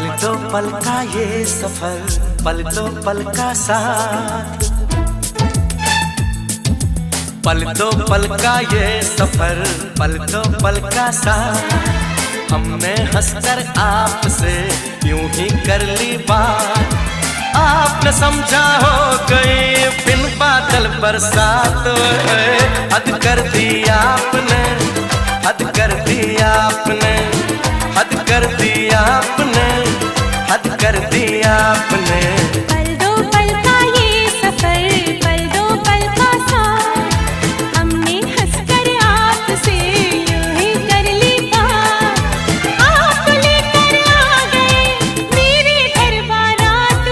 पल दो पल का ये सफर, पल दो पल का साथ, पल दो पल का ये सफर, पल दो पल का साथ। हमने हंसकर आपसे यूं ही कर ली बात, आपने समझा हो गई बिन बादल बरसात। हद कर दी आपने, हद कर दी आपने, हद कर दी आपने, हद कर दी आपने। पल दो पल का ये सफर, पल दो पल का साथ, हमने हंसकर आपसे यूं ही कर ली बात। आप लेकर आ गए मेरे घर बारात,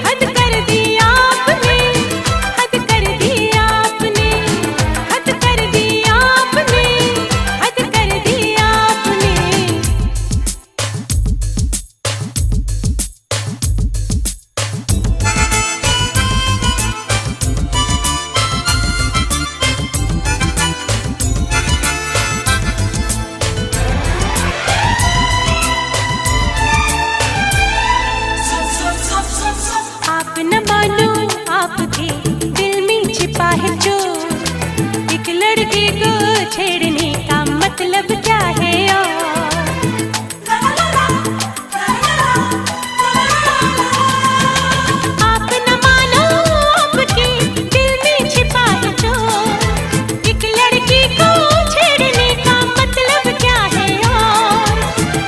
हद कर दी आपने, हद कर दी आपने, हद कर दी आपने, हद कर दी आपने। आप न मानो आपके दिल में छिपा है चोर, एक लड़के को छेड़ने का मतलब क्या है आप न मानो आपके दिल में छिपा है चोर, एक लड़के को छेड़ने का मतलब क्या है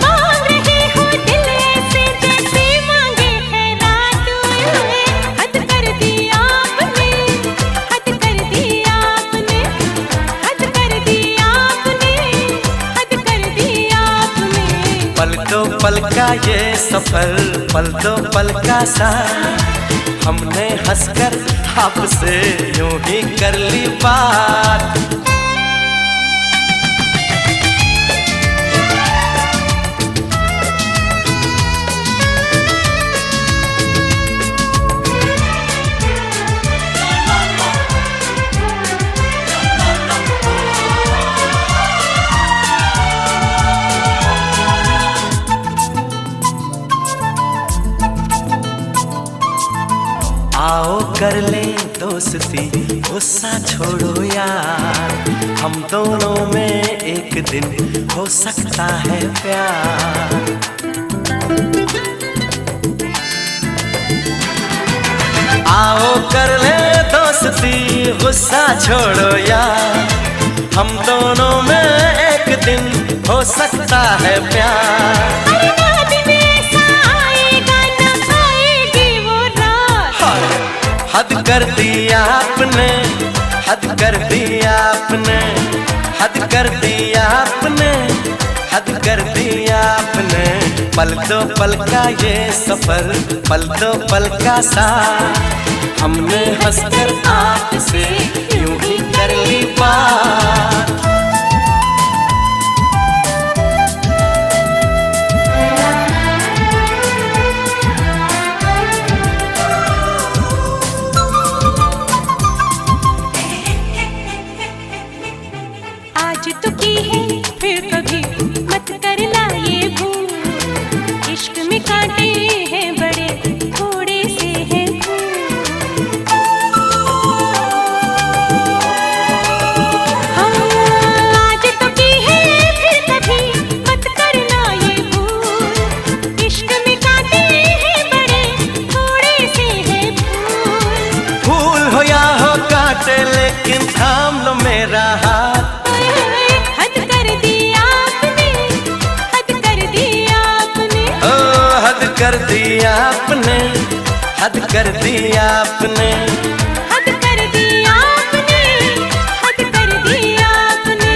मांग रहे हो दिल ऐसे जैसे मांगे है रात। हद कर दी आपने, हद कर दी आपने, हद कर दी आपने, हद कर दी आपने। पल दो पल का ये सफर, पल दो पल का साथ, हमने हंसकर आपसे यूं ही कर ली बात। आओ कर ले दोस्ती, गुस्सा छोड़ो यार, हम दोनों में एक दिन हो सकता है प्यार। आओ कर ले दोस्ती, गुस्सा छोड़ो यार, हम दोनों में एक दिन हो सकता है प्यार। अरे बाद में ऐसा आएगा ना आएगी वो रात। हद कर दी आपने, हद कर दी आपने, हद कर दी आपने, हद कर दी आपने। पल दो पल का ये सफर, पल दो पल का साथ, हमने हंसकर आपसे यूं ही कर ली बात। आज तो की है फिर कभी मत करना ये भूल, इश्क में कांटे हैं बड़े थोड़े से हैं फूल। हाँ, आज तो की है फिर कभी मत करना ये भूल, इश्क में कांटे हैं बड़े थोड़े से हैं फूल। फूल हो या हो कांटे लेकिन थाम लो मेरा हाथ। हद कर दी आपने, हद कर दी आपने, ओ हद कर दी आपने, हद कर दी आपने। हद कर दी आपने, हद कर दी आपने।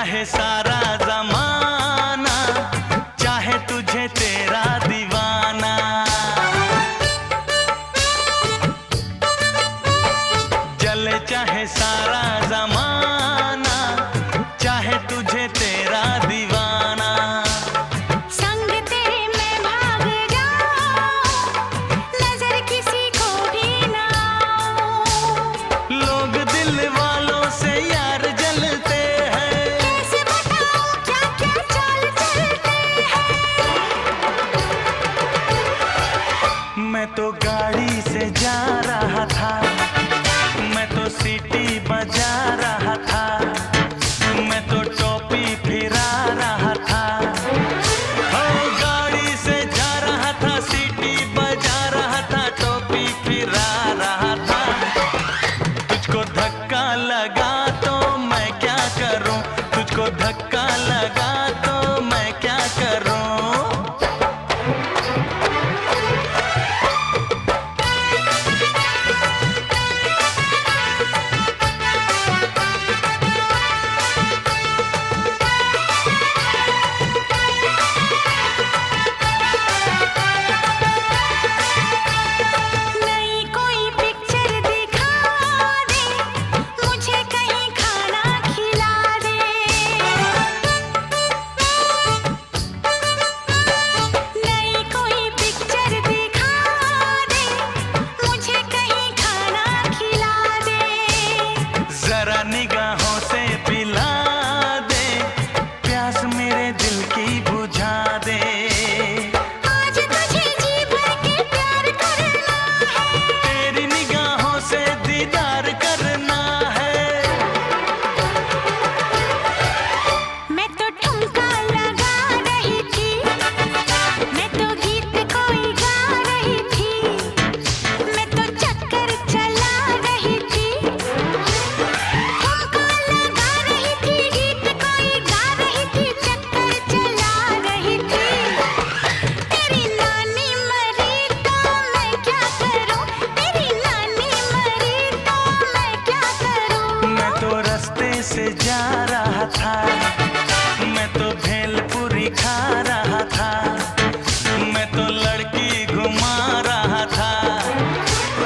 चाहे सारा जमाना, चाहे तुझे तेरा दीवाना। जले चाहे सारा जमाना, चाहे तुझे तेरा दीवाना। संग तेरे मैं भाग जाऊं, नजर किसी को भी ना आऊं। लोग दिल वालों से यार जलते हैं, कैसे बताऊं क्या क्या चाल चलते हैं। मैं तो गाड़ी से जा रहा था, मैं तो सीटी बजा रहा था, मैं तो टोपी फिरा रहा था। ओ गाड़ी से जा रहा था, सीटी बजा रहा था, टोपी फिरा रहा था। तुझको धक्का लगा तो मैं क्या करूं, तुझको धक्का लगा तो मैं क्या करूं। नई कोई पिक्चर दिखा दे, मुझे कहीं खाना खिला दे। नई कोई पिक्चर दिखा दे, मुझे कहीं खाना खिला दे। जरा निगाहों से पिला दे, प्यास मेरे दिल की बुझा दे। आज तुझे जी भर के प्यार करना है, तेरी निगाहों से दीदार करना है। मैं तो ठुमका लगा रही थी, मैं तो गीत कोई गा रही थी, मैं तो चक्कर चला रही थी। ठुमका लगा रही थी, गीत कोई गा रही थी, चक्कर चला रही थी। तेरी नानी मरी तो मैं क्या करूं, तेरी नानी मरी तो मैं क्या करूं। मैं तो रास्ते से जा रहा था, मैं तो भेलपुरी खा रहा था, मैं तो लड़की घुमा रहा था।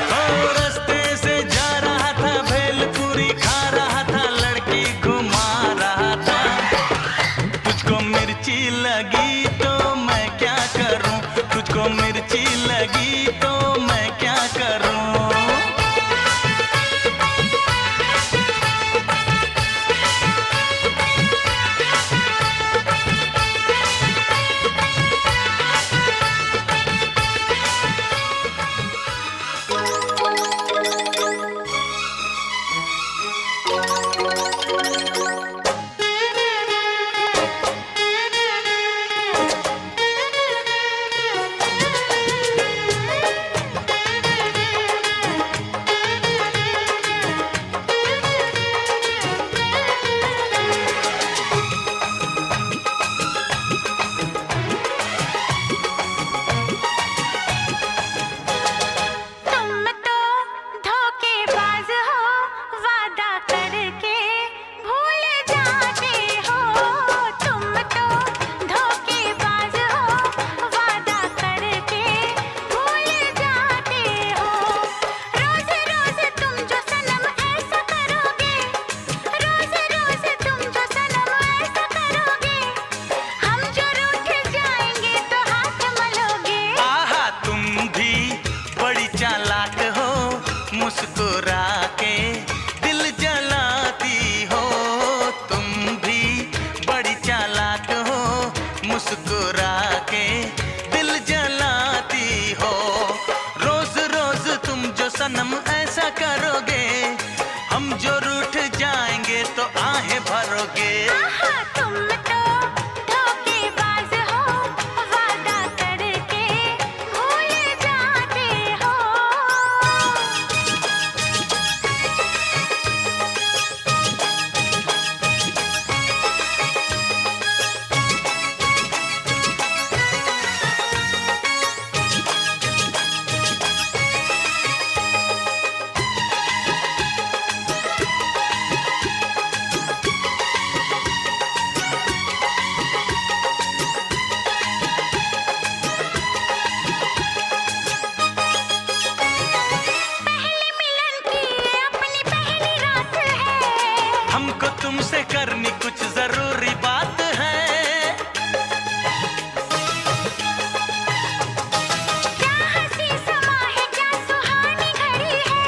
ओ रास्ते से जा रहा था, भेलपुरी खा रहा था, लड़की घुमा रहा था। तुझको मिर्ची लगी तो मैं क्या करूं, तुझको मिर्ची लगी तो मैं क्या करूं। तुम तो धोखेबाज हो, वादा करके भूल जाते हो। तुम तो धोखेबाज हो, वादा करके भूल जाते हो। रोज रोज तुम जो सनम ऐसा करोगे, रोज रोज तुम जो सनम ऐसा करोगे, हम जो रूठ जाएंगे तो हाथ मलोगे। आहा तुम भी बड़ी चालाक हो, मुस्कुरा के दिल जलाती हो। तुम भी बड़ी चालाक हो, मुस्कुरा के दिल जलाती हो। रोज रोज तुम जो सनम ऐसा करोगे, हम जो रूठ जाएंगे तो आहें भरोगे। आहा तुम तो धोखेबाज हो, वादा करके भूल जाते हो। करनी कुछ जरूरी बात है। क्या हंसी समा है, क्या सुहानी घड़ी है।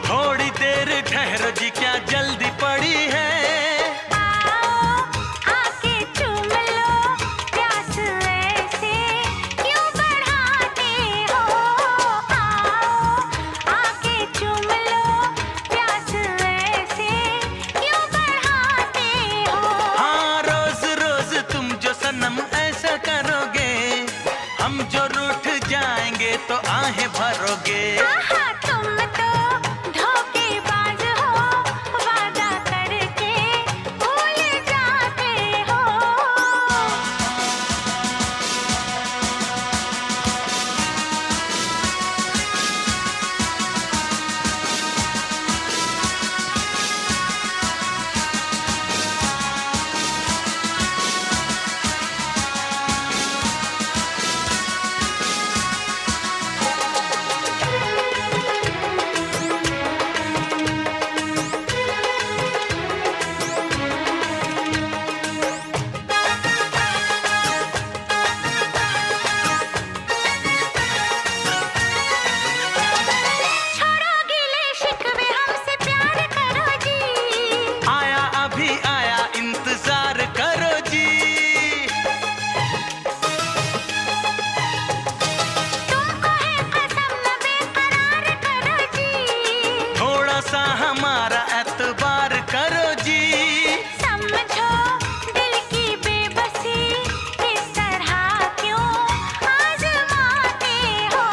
थोड़ी देर ठहरो जी, क्या जल्दी पड़ी है। आओ आके चूम लो, प्यास ऐसे क्यों बढ़ाते हो। आओ आके चूम लो, प्यास ऐसे क्यों बढ़ाते हो। हाँ रोज रोज तुम जो सनम ऐसा करोगे, हम जो रूठ जाएंगे तो आहें भरोगे। आहा तुम तो धोखेबाज हो, वादा करके भूल जाते हो। छोड़ो गिले शिकवे, हमसे प्यार करो जी। आया अभी आया, इंतजार करो जी। तुमको है कसम, न बेकरार करो जी। थोड़ा सा हमारा एतबार करो जी। समझो दिल की बेबसी, इस तरह क्यों आजमाते हो।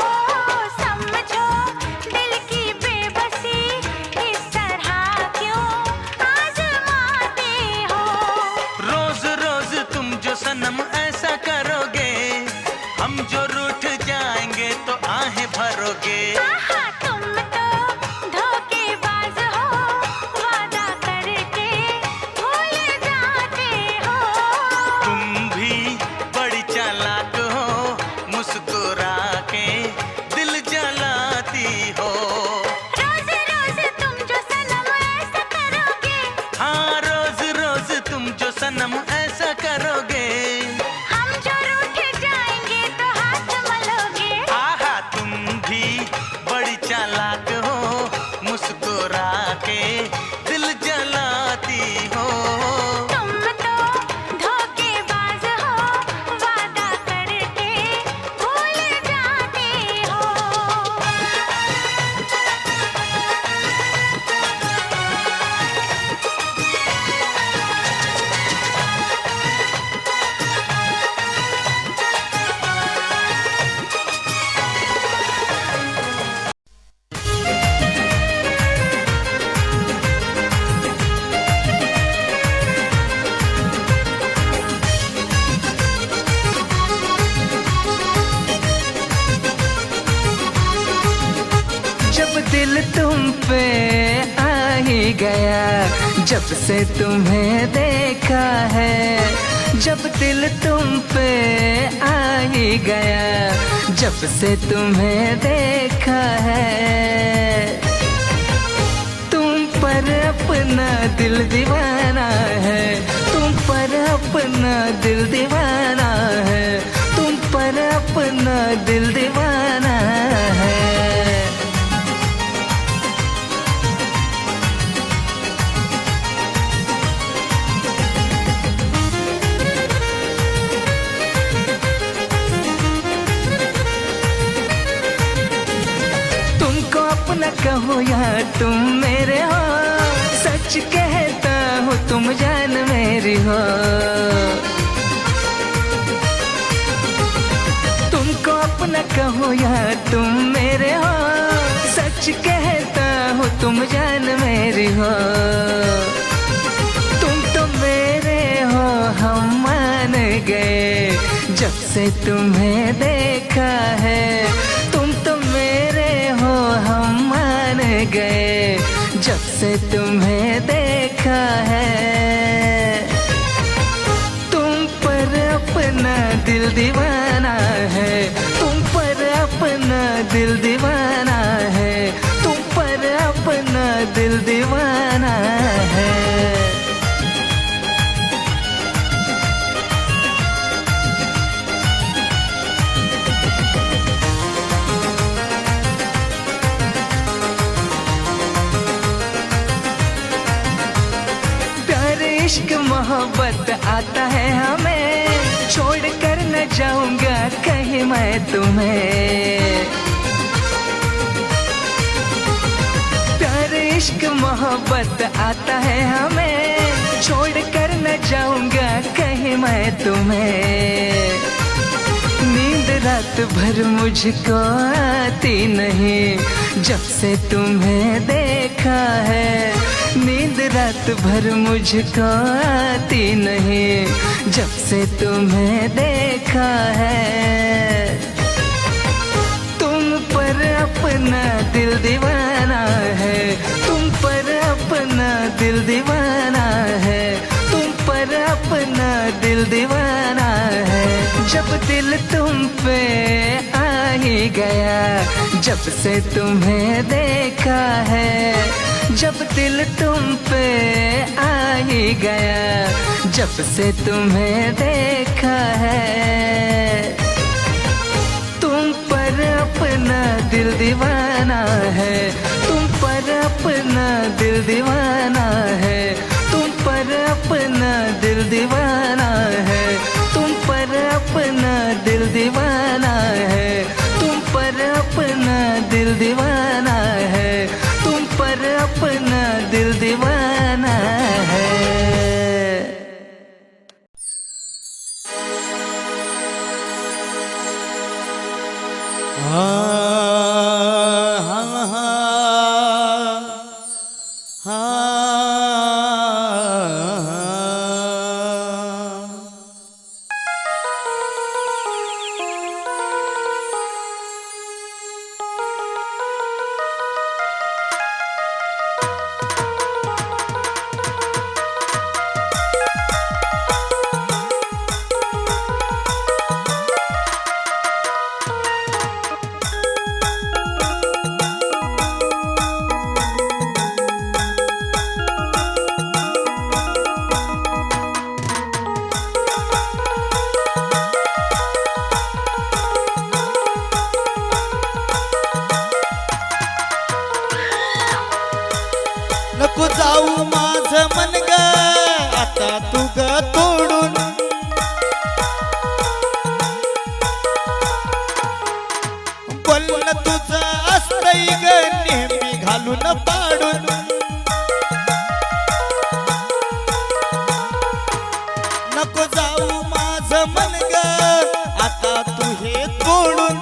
समझो दिल की बेबसी, इस तरह क्यों आजमाते हो। रोज रोज तुम जो सनम ऐसा करोगे, हम जो रूठ जाएंगे तो आहें भरोगे। आहा तुम तो धोखेबाज हो, वादा करके भूल जाते हो। तुम भी बड़ी चालाक हो, मुस्कुरा के दिल जलाती हो। रोज रोज तुम जो सनम ऐसा करोगे, हाँ रोज रोज तुम जो सनम ऐसा करोगे, हम जो रूठ जाएंगे तो हाथ मलोगे। आहा तुम भी बड़ी चालाक हो, मुस्कुरा के दिल जलाती हो। तुम तो धोखेबाज हो, वादा करके भूल जाते हो। जब दिल तुम पे आ ही गया, जब से तुम्हें देखा है। जब दिल तुम पे आ ही गया, जब से तुम्हें देखा है। तुम पर अपना दिल दीवाना है, तुम पर अपना दिल दीवाना है, तुम पर अपना दिल दीवाना है। तुमको अपना कहो या तुम मेरे हो, सच कहता हूँ तुम जान मेरी हो। तुमको अपना कहो या तुम मेरे हो, सच कहता हूँ तुम जान मेरी हो। तुम तो मेरे हो, हम मान गए जब से तुम्हें देखा है। तुम तो मेरे हो, हम मान गए जब से तुम्हें देखा है। तुम पर अपना दिल दीवाना है, तुम पर अपना दिल दीवाना है, तुम पर अपना दिल दीवाना है। इश्क मोहब्बत आता है हमें, छोड़ कर न जाऊंगा कहीं मैं तुम्हें। प्यार इश्क मोहब्बत आता है हमें, छोड़ कर न जाऊंगा कहीं मैं तुम्हें। नींद रात भर मुझको आती नहीं जब से तुम्हें देखा है। नींद रात भर मुझको आती नहीं जब से तुम्हें देखा है। तुम पर अपना दिल दीवाना है, तुम पर अपना दिल दीवाना है, तुम पर अपना दिल दीवाना है। जब दिल तुम पे आ ही गया जब से तुम्हें देखा है, जब दिल तुम पे आ ही गया जब से तुम्हें देखा है। तुम पर अपना दिल दीवाना है, तुम पर अपना दिल दीवाना है, तुम पर अपना दिल दीवाना है, तुम पर अपना दिल दीवाना है, तुम पर अपना दिल दीवाना है, तुम पर अपना दिल दीवाना है। नको जाऊ माझं मन ग आता तू ग तोडून, बोलणं तुझं असतंय ग नेहमी घालून पाडून। नको जाऊ माझं मन ग आता तू हे तोडून,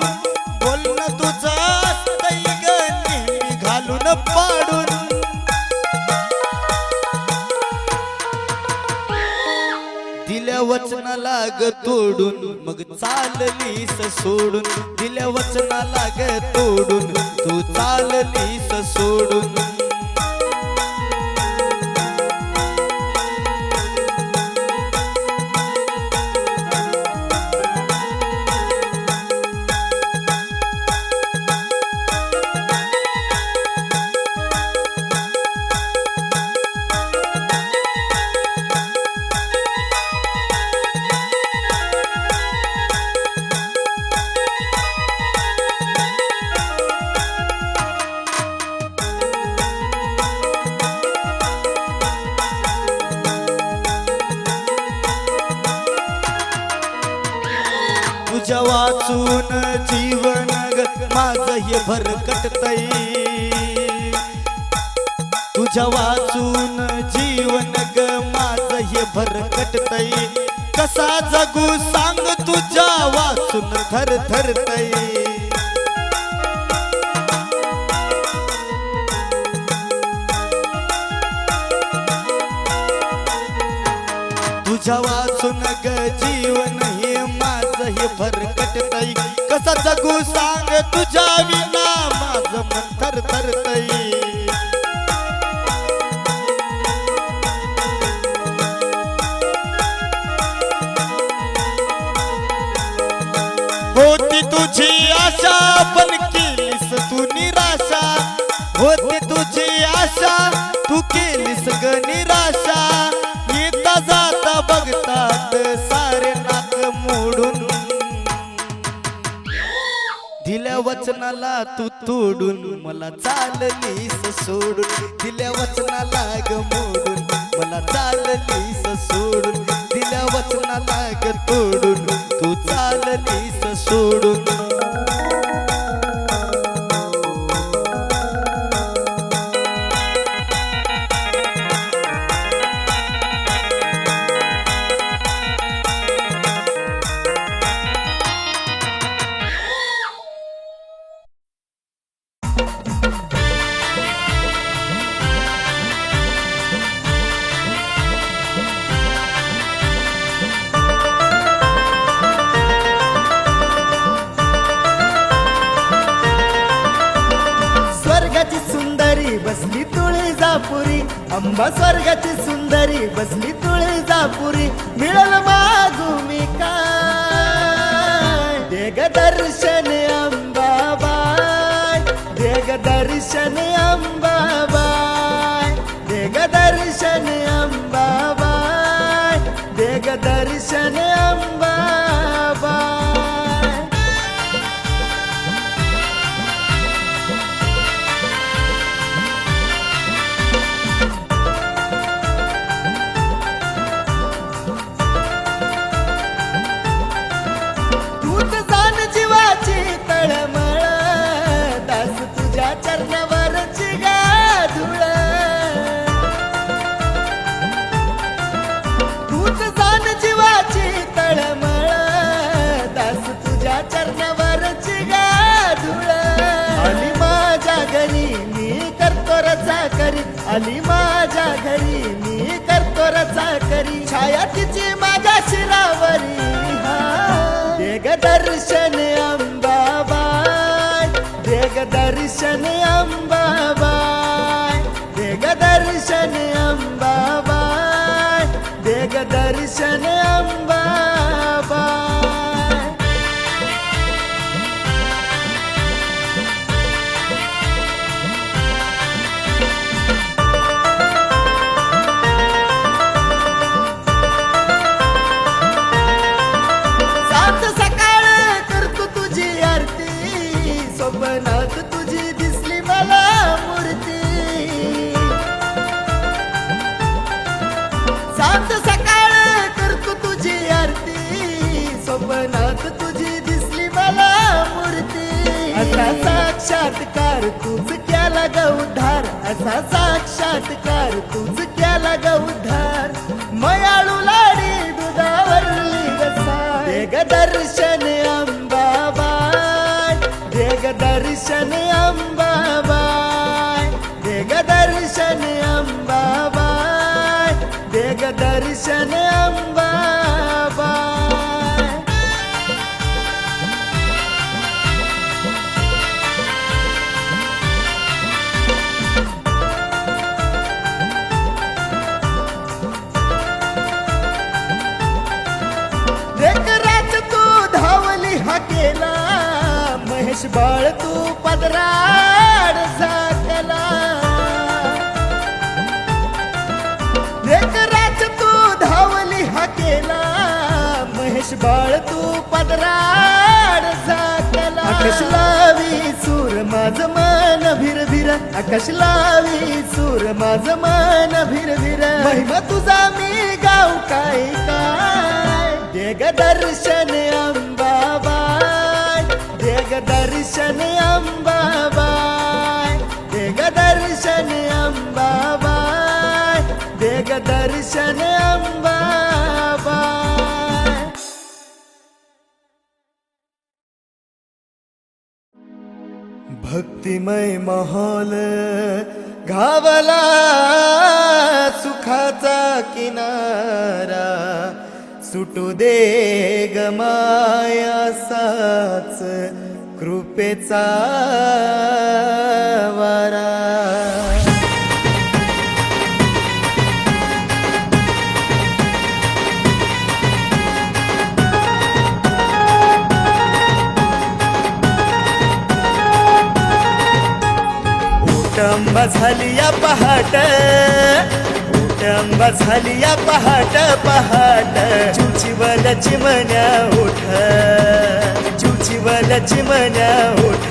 बोलणं तुझं असतंय ग नेहमी घालून पाडून। दिल्या वचनाला ग तोडून मग चाललीस सोडून, दिल्या वचनाला ग तोडून तू चाललीस सोडून। तुझ्या वाचून जीवन ग माझं हे भरकटतय, तुझ्या वाचून जीवन ग माझं हे भरकटतय। कसा जगू सांग तुझ्या वाचून थरथरतय। तुझ्या वाचून ग जीवन हे माझं हे भरकटतय। कसा जगू सांग तुझ्या विना माझं मन थरथरतय। होती तुझी आशा पण केलीस तू निराशा, होती तुझी आशा तू केलीस ग निराशा। येता जाता बघतात सारे नाक मोडून, दिल्या वचनाला तू तोडून मला चाललीस सोडून, दिल्या वचनाला ग मोडून मला चाललीस मार्ग तोडून तू चाललीस सोडून. स्वर्गाची सुंदरी बसली तुळजापुरी, अंबा स्वर्गाची सुंदरी बसली तुळजापुरी. मिळल मागू मी काय देग दर्शन अंबाबाई, देग दर्शन अंबाबाई, देग दर्शन अंबाबाई, देग दर्शन अंबाबाई. तूच जाण जीवाची तळमळ, दास तुझ्या चरणावरची गाधुळ. तूच जाण जीवाची तळमळ, दास तुझ्या चरणावरची गाधुळ. आली माझ्या घरी मी करतो रचा करी, आली माझ्या घरी मी करतो रचा करी. छाया तिची माझ्या शिरावरी, देग दर्शन अंबाबाई, देग दर्शन अंबाबाई, देग दर्शन अंबाबाई, देग दर्शन अंबाबाई. सात सकाळ करतो तुझी आरती, स्वप्नात तुझी दिसली मला मूर्ती. सात सकाळ करतो तुझी आरती, स्वप्नात तुझी दिसली मला मूर्ती. असा साक्षात्कार तुझ केला ग उद्धार, असा साक्षात्कार तुझ केला ग उद्धार. मयाळू लाडी दुधावरली गसा, देग दर्शन अंबाबाई, देग दर्शन अंबाबाई, देग दर्शन अंबाबाई, देग दर्शन अंबाबाई. लेकराच तू धावली हा केला, महेश बाळ तू पदराड झाकला. लेकराच तू धावली हा केला, महेश बाळ तू पदराड झाकला. आकाश लावी सूर माझ मन भिरभिर, आकाश लावी सूर माझ मन भिरभिर. महिमा तुझा मी गाऊ काय काय, देग दर्शन अंबाबाई, देग दर्शन अंबाबाई, देग दर्शन अंबाबाई, देग दर्शन अंबाबाई. भक्तिमय माहोल घावला, सुखाचा किनारा सुटू दे ग मायासाच कृपेचा वारा. उटंबा झाली या पहाट, उटंबा झाली या पहाट पहाट. चिवचिवल चिमण्या उठ, चिवचिवल चिमण्या उठ.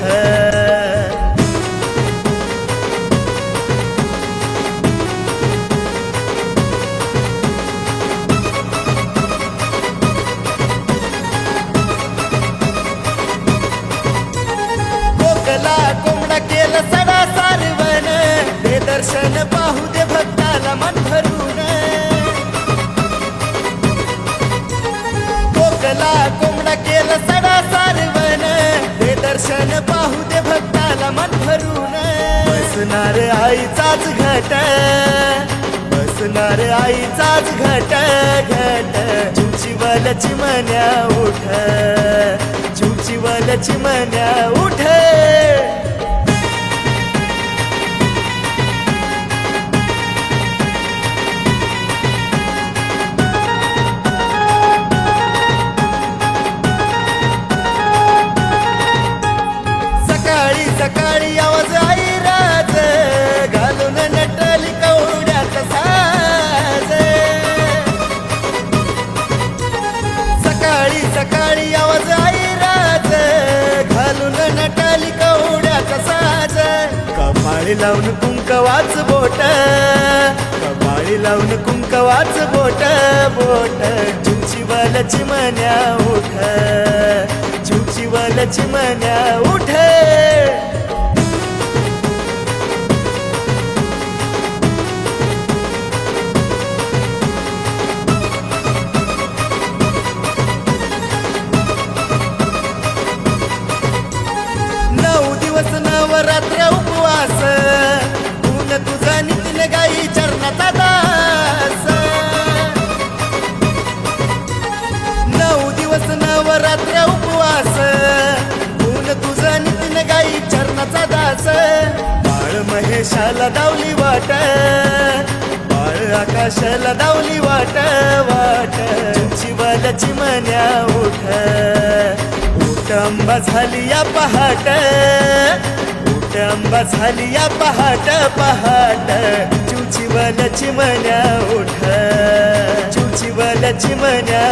आईचाच घट बसणार आईचाच घट घट चिवचिवल चिमण्या उठ चिवचिवल चिमण्या उठ सकाळी सकाळी आवाज आई राज घालून नटली कवड्यात साज सकाळी सकाळी आवाज आई राज घालून नटली कवड्यात साज कपाळी लावून कुंकवाच बोट कपाळी लावून कुंकवाच बोट बोट चिवचिवल चिमण्या उठ चिवचिवल चिमण्या उठ नऊ दिवस नवरात्र उपवास ऊन तुझा नितीन गाई चरणाचा दास नऊ दिवस नवरात्र उपवास ऊन तुझा नितीन गाई चरणाचा दास बाळ महेशाला दावली वाट बाळ आकाशाला दावली वाट वाट चिवचिवल चिमण्या उठ उठ अंबा झाली या पहाट उठ अंबा झाली या पहाट पहाट चिवचिवल चिमण्या उठ चिवचिवल चिमण्या